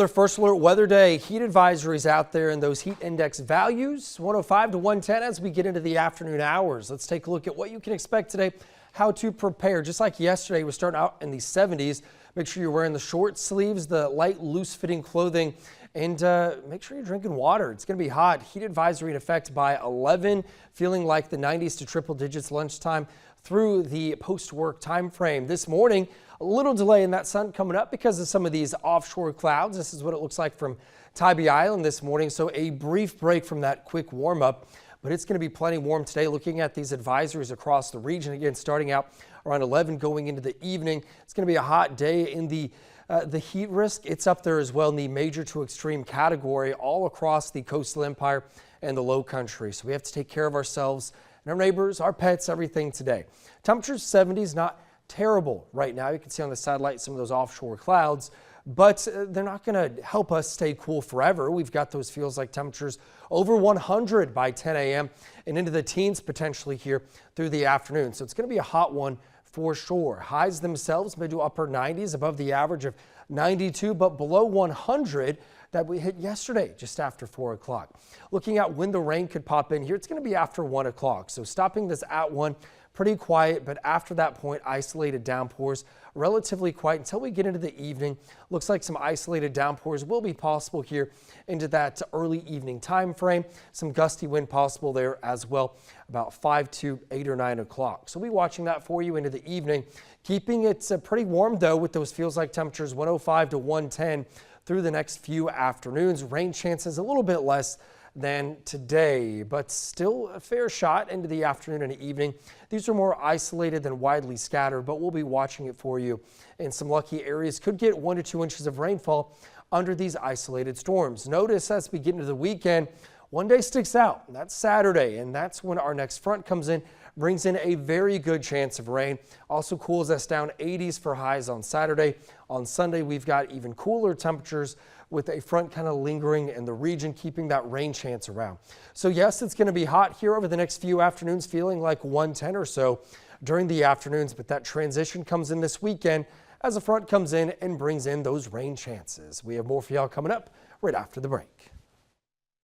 Their first alert weather day, heat advisories out there and those heat index values 105 to 110 as we get into the afternoon hours. Let's take a look at what you can expect today, how to prepare. Just like yesterday, we're starting out in the 70s. Make sure you're wearing the short sleeves, the light, loose fitting clothing, and make sure you're drinking water. It's going to be hot. Heat advisory in effect by 11, feeling like the 90s to triple digits lunchtime through the post-work time frame. This morning, a little delay in that sun coming up because of some of these offshore clouds. This is what it looks like from Tybee Island this morning. So a brief break from that quick warm up, but it's going to be plenty warm today. Looking at these advisories across the region again, starting out around 11 going into the evening. It's going to be a hot day in the heat risk. It's up there as well in the major to extreme category all across the coastal empire and the low country. So we have to take care of ourselves and our neighbors, our pets, everything today. Temperatures 70s, not terrible right now. You can see on the satellite some of those offshore clouds, but they're not going to help us stay cool forever. We've got those feels like temperatures over 100 by 10 a.m. and into the teens potentially here through the afternoon. So it's going to be a hot one for sure. Highs themselves mid to upper 90s, above the average of 92, but below 100 that we hit yesterday just after 4 o'clock. Looking at when the rain could pop in here, it's going to be after 1 o'clock. So stopping this at 1, pretty quiet, but after that point, isolated downpours, relatively quiet until we get into the evening. Looks like some isolated downpours will be possible here into that early evening time frame. Some gusty wind possible there as well, about 5 to 8 or 9 o'clock. So we'll be watching that for you into the evening. Keeping it pretty warm though with those feels like temperatures 105 to 110 through the next few afternoons. Rain chances a little bit less than today, but still a fair shot into the afternoon and evening. These are more isolated than widely scattered, but we'll be watching it for you. And some lucky areas could get 1 to 2 inches of rainfall under these isolated storms. Notice as we get into the weekend, one day sticks out, and that's Saturday, and that's when our next front comes in, brings in a very good chance of rain. Also cools us down 80s for highs on Saturday. On Sunday, we've got even cooler temperatures with a front kind of lingering in the region, keeping that rain chance around. So yes, it's going to be hot here over the next few afternoons, feeling like 110 or so during the afternoons, but that transition comes in this weekend as a front comes in and brings in those rain chances. We have more for y'all coming up right after the break.